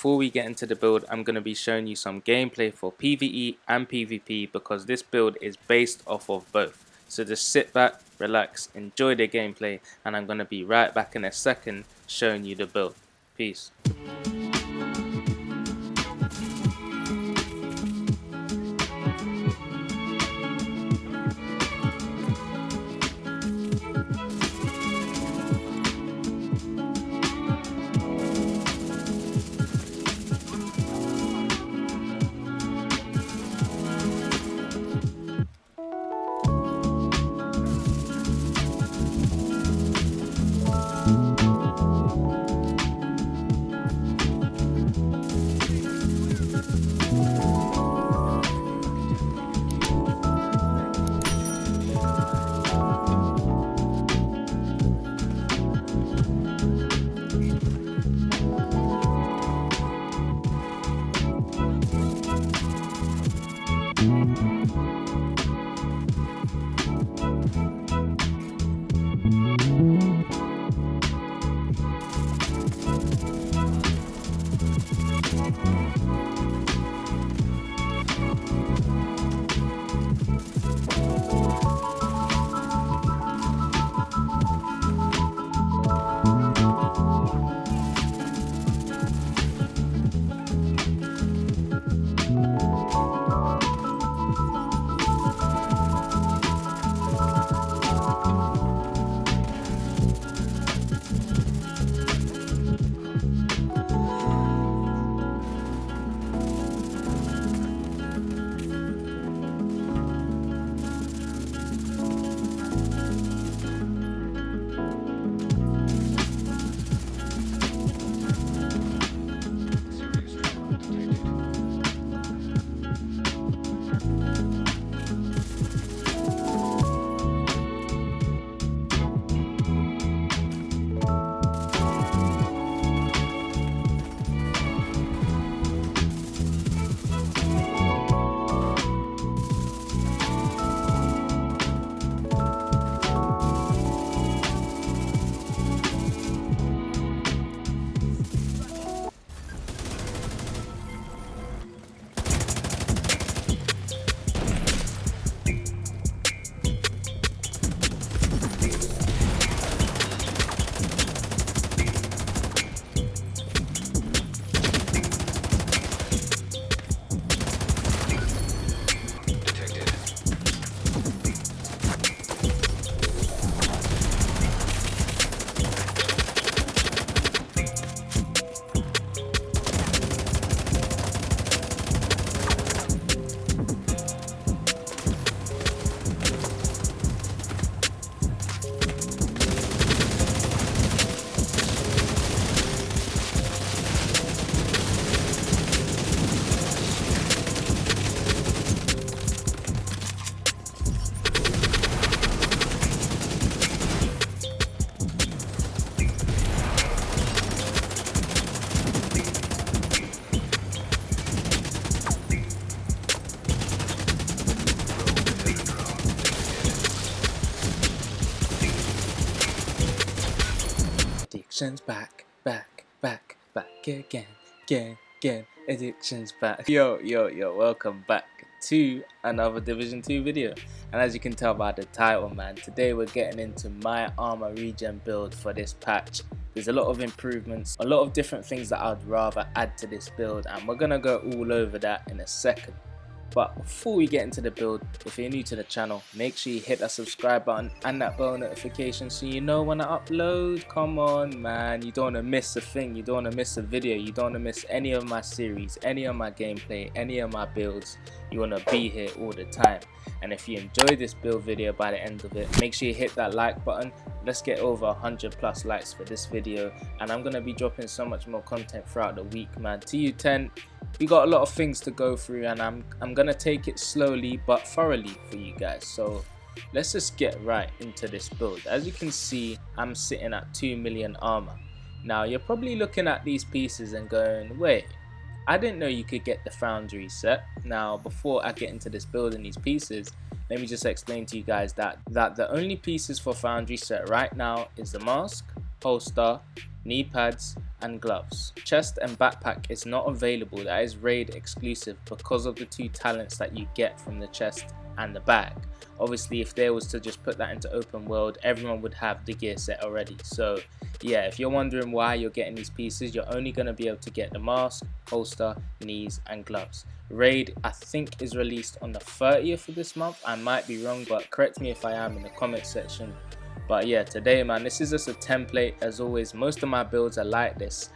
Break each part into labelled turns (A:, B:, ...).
A: before we get into the build, I'm going to be showing you some gameplay for PvE and PvP because this build is based off of both. So just sit back, relax, enjoy the gameplay, and I'm going to be right back in a second showing you the build. Peace. Addiction's back again. Addiction's back. Yo, welcome back to another Division 2 video. And as you can tell by the title, man, today we're getting into my armor regen build for this patch. There's a lot of improvements, a lot of different things that I'd rather add to this build, and we're gonna go all over that in a second. But before we get into the build, if you're new to the channel, make sure you hit that subscribe button and that bell notification so you know when I upload. Come on, man, you don't want to miss a thing, you don't want to miss a video, you don't want to miss any of my series, any of my gameplay, any of my builds. You want to be here all the time. And if you enjoy this build video by the end of it, make sure you hit that like button. Let's get over 100+ likes for this video, and I'm gonna be dropping so much more content throughout the week, man. TU10, we got a lot of things to go through, and I'm gonna take it slowly but thoroughly for you guys. So let's just get right into this build. As you can see, I'm sitting at 2 million armor. Now you're probably looking at these pieces and going, wait, I didn't know you could get the foundry set. Now before I get into this build and these pieces, let me just explain to you guys that the only pieces for foundry set right now is the mask, holster, knee pads, and gloves. Chest and backpack is not available, that is raid exclusive because of the 2 talents that you get from the chest and the bag. Obviously if they was to just put that into open world, everyone would have the gear set already. So yeah, if you're wondering why you're getting these pieces, you're only going to be able to get the mask, holster, knees and gloves. Raid I think is released on the 30th of this month. I might be wrong, but correct me if I am in the comment section. But yeah, today man, this is just a template. As always, most of my builds are like this.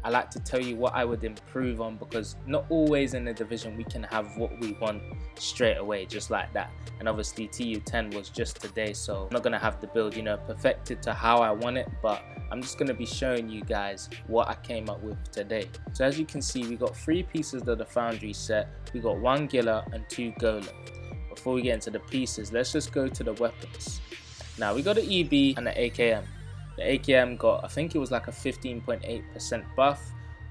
A: I like to tell you what I would improve on, because not always in the division we can have what we want straight away just like that. And obviously TU10 was just today, so I'm not going to have the build, you know, perfected to how I want it, but I'm just going to be showing you guys what I came up with today. So as you can see, we got 3 pieces of the foundry set. We got 1 Gilla and 2 Golem. Before we get into the pieces, let's just go to the weapons. Now we got an EB and an AKM. The AKM got, I think it was like a 15.8% buff.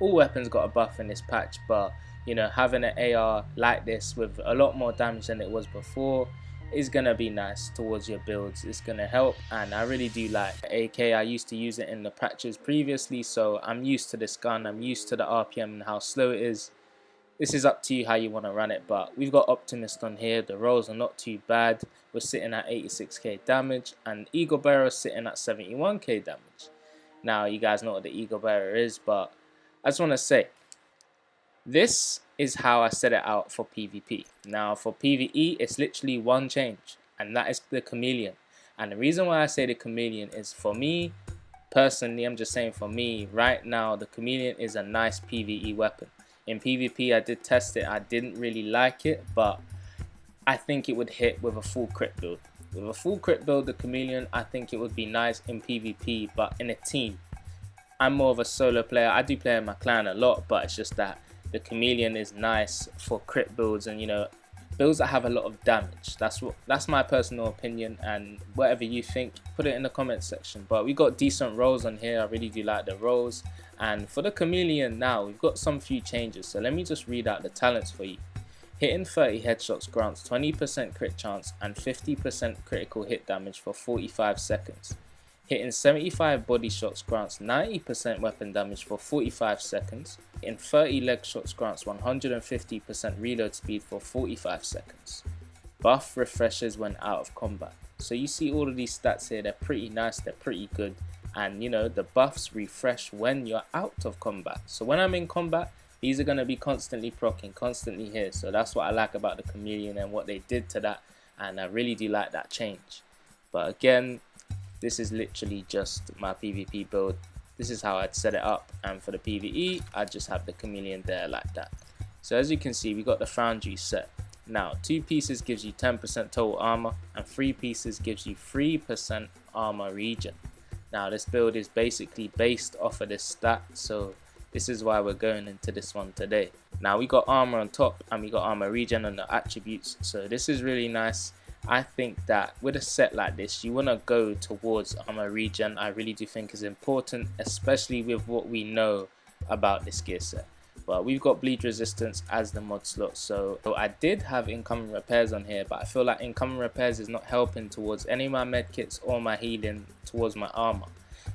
A: All weapons got a buff in this patch, but you know, having an AR like this with a lot more damage than it was before is gonna be nice towards your builds. It's gonna help, and I really do like the AK. I used to use it in the patches previously, so I'm used to this gun. I'm used to the RPM and how slow it is. This is up to you how you want to run it, but we've got Optimist on here. The rolls are not too bad. We're sitting at 86k damage, and Eagle Bearer is sitting at 71k damage. Now, you guys know what the Eagle Bearer is, but I just want to say, this is how I set it out for PvP. Now, for PvE, it's literally one change, and that is the Chameleon. And the reason why I say the Chameleon is, for me, personally, I'm just saying for me, right now, the Chameleon is a nice PvE weapon. In PvP, I did test it. I didn't really like it, but I think it would hit with a full crit build. With a full crit build, the Chameleon, I think it would be nice in PvP, but in a team. I'm more of a solo player. I do play in my clan a lot, but it's just that the Chameleon is nice for crit builds and, you know, builds that have a lot of damage. That's my personal opinion, and whatever you think, put it in the comment section. But we got decent rolls on here. I really do like the rolls. And for the Chameleon now, we've got some few changes. So let me just read out the talents for you. Hitting 30 headshots grants 20% crit chance and 50% critical hit damage for 45 seconds. Hitting 75 body shots grants 90% weapon damage for 45 seconds. Hitting 30 leg shots grants 150% reload speed for 45 seconds. Buff refreshes when out of combat. So you see all of these stats here, they're pretty nice, they're pretty good. And you know, the buffs refresh when you're out of combat. So when I'm in combat, these are going to be constantly proccing, constantly here. So that's what I like about the Chameleon and what they did to that. And I really do like that change. But again, this is literally just my PvP build. This is how I'd set it up. And for the PvE, I just have the Chameleon there like that. So as you can see, we got the Foundry set. Now, 2 pieces gives you 10% total armor, and 3 pieces gives you 3% armor regen. Now, this build is basically based off of this stat, so this is why we're going into this one today. Now, we got armor on top, and we got armor regen on the attributes, so this is really nice. I think that with a set like this, you want to go towards armor regen. I really do think is important, especially with what we know about this gear set. But we've got bleed resistance as the mod slot, so I did have incoming repairs on here, but I feel like incoming repairs is not helping towards any of my medkits or my healing towards my armor.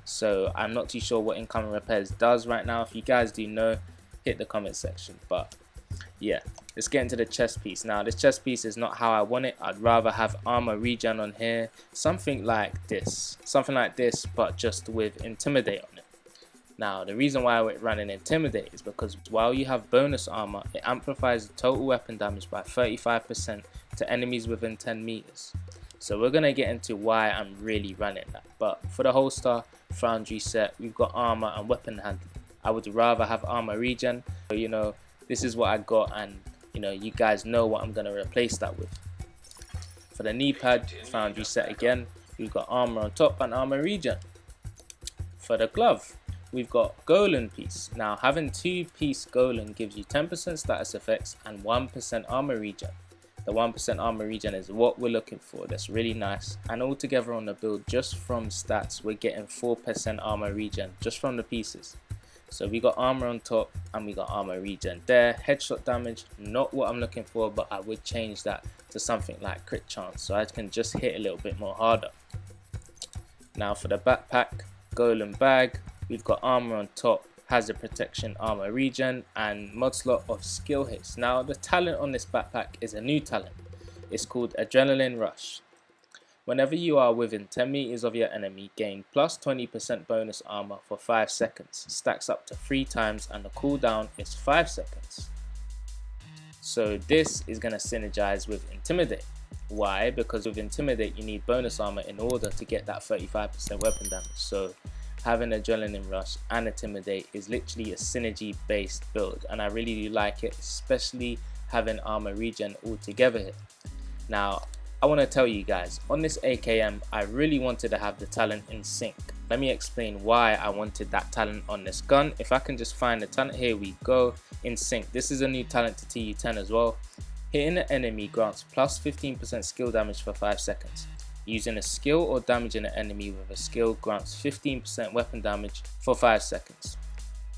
A: So I'm not too sure what incoming repairs does right now. If you guys do know, hit the comment section. But yeah, let's get into the chest piece. Now, this chest piece is not how I want it. I'd rather have armor regen on here, something like this, but just with intimidate on it. Now, the reason why we're running Intimidate is because while you have bonus armor, it amplifies the total weapon damage by 35% to enemies within 10 meters. So we're going to get into why I'm really running that. But for the holster, Foundry set, we've got armor and weapon handling. I would rather have armor regen. So, you know, this is what I got, and, you know, you guys know what I'm going to replace that with. For the knee pad, Foundry set again, we've got armor on top and armor regen. For the glove, we've got Golem piece. Now, having 2-piece Golem gives you 10% status effects and 1% armor regen. The 1% armor regen is what we're looking for. That's really nice. And altogether on the build, just from stats, we're getting 4% armor regen just from the pieces. So we got armor on top and we got armor regen there. Headshot damage, not what I'm looking for, but I would change that to something like crit chance, so I can just hit a little bit more harder. Now for the backpack, Golem bag, we've got armor on top has the protection armor regen and mod slot of skill haste. Now the talent on this backpack is a new talent. It's called adrenaline rush. Whenever you are within 10 meters of your enemy, gain plus 20% bonus armor for 5 seconds. Stacks up to 3 times and the cooldown is 5 seconds. So this is going to synergize with intimidate. Why? Because with intimidate you need bonus armor in order to get that 35% weapon damage. So having adrenaline rush and intimidate is literally a synergy based build, and I really do like it, especially having armor regen all together here. Now I want to tell you guys, on this AKM I really wanted to have the talent in sync. Let me explain why I wanted that talent on this gun. If I can just find the talent, here we go, in sync. This is a new talent to TU10 as well. Hitting an enemy grants plus 15% skill damage for 5 seconds. Using a skill or damaging an enemy with a skill grants 15% weapon damage for 5 seconds.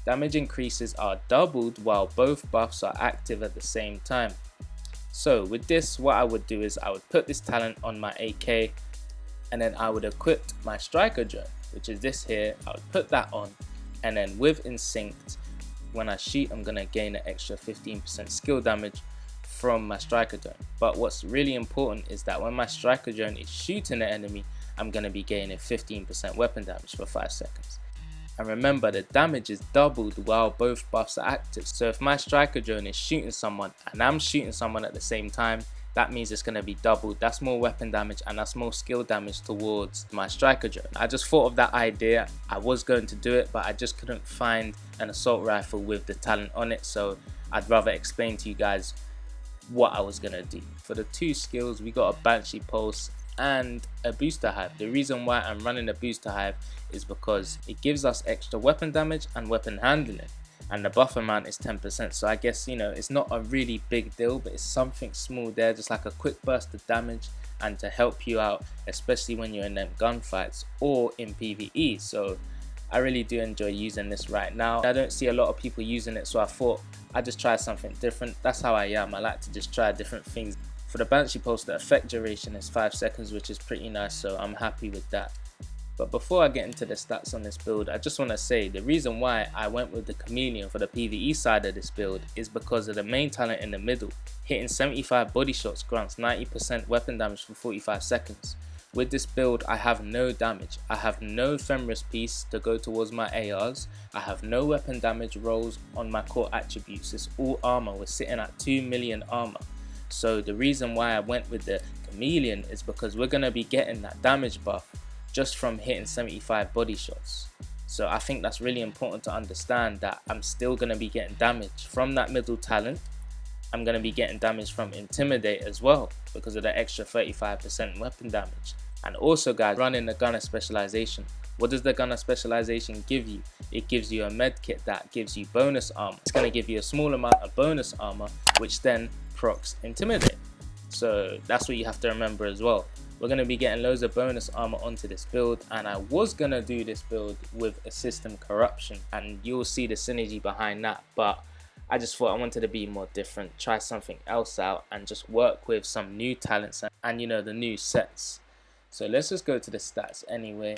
A: Damage increases are doubled while both buffs are active at the same time. So with this, what I would do is I would put this talent on my AK, and then I would equip my striker drone, which is this here. I would put that on, and then with Insynced, when I shoot I'm gonna gain an extra 15% skill damage from my striker drone. But what's really important is that when my striker drone is shooting the enemy, I'm gonna be gaining 15% weapon damage for 5 seconds. And remember, the damage is doubled while both buffs are active. So if my striker drone is shooting someone and I'm shooting someone at the same time, that means it's going to be doubled. That's more weapon damage and that's more skill damage towards my striker drone. I just thought of that idea. I was going to do it, but I just couldn't find an assault rifle with the talent on it, so I'd rather explain to you guys what I was going to do. For the 2 skills, we got a Banshee Pulse and a booster hive. The reason why I'm running a booster hive is because it gives us extra weapon damage and weapon handling, and the buff amount is 10%. So I guess, you know, it's not a really big deal, but it's something small there, just like a quick burst of damage and to help you out, especially when you're in them gunfights or in PvE. So I really do enjoy using this right now. I don't see a lot of people using it, so I thought I'd just try something different. That's how I am. I like to just try different things. For the Banshee Pulse, the effect duration is 5 seconds, which is pretty nice, so I'm happy with that. But before I get into the stats on this build, I just want to say the reason why I went with the Chameleon for the PvE side of this build is because of the main talent in the middle. Hitting 75 body shots grants 90% weapon damage for 45 seconds. With this build, I have no damage. I have no Ephemeris piece to go towards my ARs. I have no weapon damage rolls on my core attributes. It's all armor. We're sitting at 2 million armor. So the reason why I went with the Chameleon is because we're going to be getting that damage buff just from hitting 75 body shots. So I think that's really important to understand, that I'm still going to be getting damage from that middle talent. I'm going to be getting damage from Intimidate as well because of the extra 35% weapon damage. And also guys, running the gunner specialization. What does the gunner specialization give you? It gives you a med kit that gives you bonus armor. It's going to give you a small amount of bonus armor, which then procs Intimidate. So that's what you have to remember as well. We're going to be getting loads of bonus armor onto this build, and I was going to do this build with a system corruption, and you'll see the synergy behind that, but I just thought I wanted to be more different, try something else out and just work with some new talents and you know, the new sets. So let's just go to the stats anyway.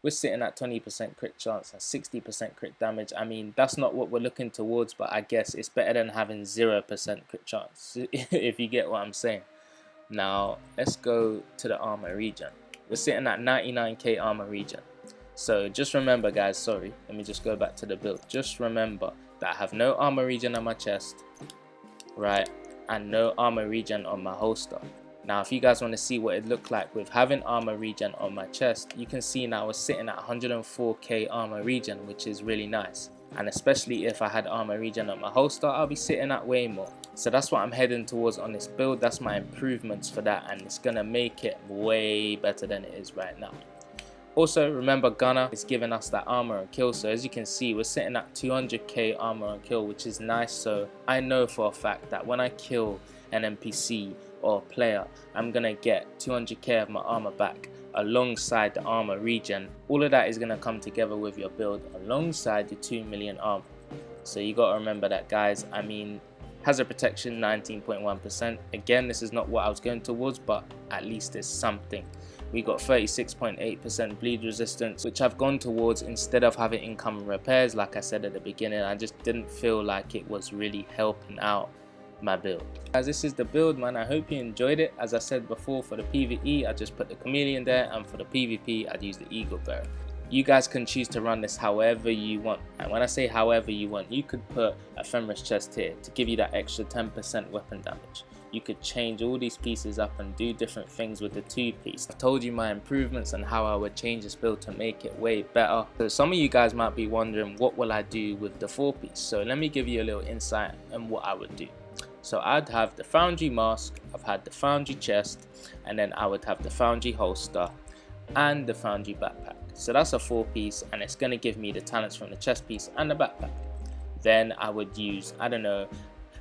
A: We're sitting at 20% crit chance and 60% crit damage. I mean, that's not what we're looking towards, but I guess it's better than having 0% crit chance, if you get what I'm saying. Now, let's go to the armor regen. We're sitting at 99k armor regen. So just remember guys, sorry, let me just go back to the build. Just remember that I have no armor regen on my chest, right, and no armor regen on my holster. Now if you guys want to see what it looked like with having armor regen on my chest, you can see now we're sitting at 104k armor regen, which is really nice. And especially if I had armor regen on my holster, I'll be sitting at way more. So that's what I'm heading towards on this build. That's my improvements for that, and it's gonna make it way better than it is right now. Also remember, gunner is giving us that armor and kill, so as you can see we're sitting at 200k armor and kill, which is nice. So I know for a fact that when I kill an NPC or a player, I'm gonna get 200k of my armor back alongside the armor regen. All of that is gonna come together with your build alongside the 2 million armor. So you gotta remember that guys. I mean, Hazard protection 19.1%. Again, this is not what I was going towards, but at least it's something. We got 36.8% bleed resistance, which I've gone towards instead of having incoming repairs. Like I said at the beginning, I just didn't feel like it was really helping out my build. Guys, this is the build, man. I hope you enjoyed it. As I said before, for the PvE I just put the chameleon there, and for the PvP I'd use the eagle bearer. You guys can choose to run this however you want, and when I say however you want, you could put ephemeris chest here to give you that extra 10% weapon damage. You could change all these pieces up and do different things with the 2-piece. I've told you my improvements and how I would change this build to make it way better. So some of you guys might be wondering, what will I do with the 4-piece? So let me give you a little insight on what I would do. So I'd have the foundry mask, I've had the foundry chest, and then I would have the foundry holster and the foundry backpack. So that's a 4-piece, and it's going to give me the talents from the chest piece and the backpack. Then I would use, I don't know,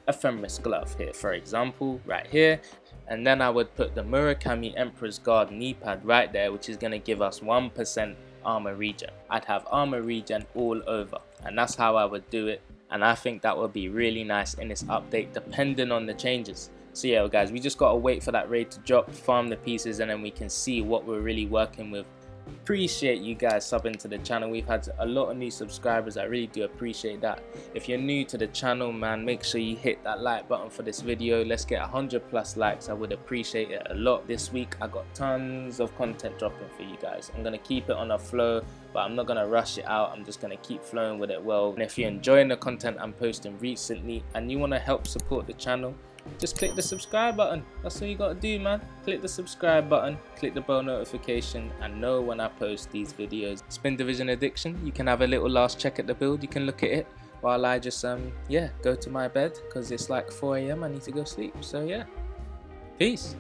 A: ephemeris glove here, for example, right here. And then I would put the Murakami Emperor's Guard knee pad right there, which is going to give us 1% armor regen. I'd have armor regen all over, and that's how I would do it. And I think that would be really nice in this update, depending on the changes. So yeah, guys, we just gotta wait for that raid to drop, farm the pieces, and then we can see what we're really working with. Appreciate you guys subbing to the channel. We've had a lot of new subscribers. I really do appreciate that. If you're new to the channel, man, make sure you hit that like button for this video. Let's get 100+ likes. I would appreciate it a lot. This week I got tons of content dropping for you guys. I'm gonna keep it on a flow, but I'm not gonna rush it out. I'm just gonna keep flowing with it well. And if you're enjoying the content I'm posting recently and you want to help support the channel, just click the subscribe button. That's all you gotta do, man. Click the subscribe button, click the bell notification, and know when I post these videos. Spin Division Addiction, you can have a little last check at the build. You can look at it while I just yeah, go to my bed, because it's like 4 AM. I need to go sleep. So yeah, peace.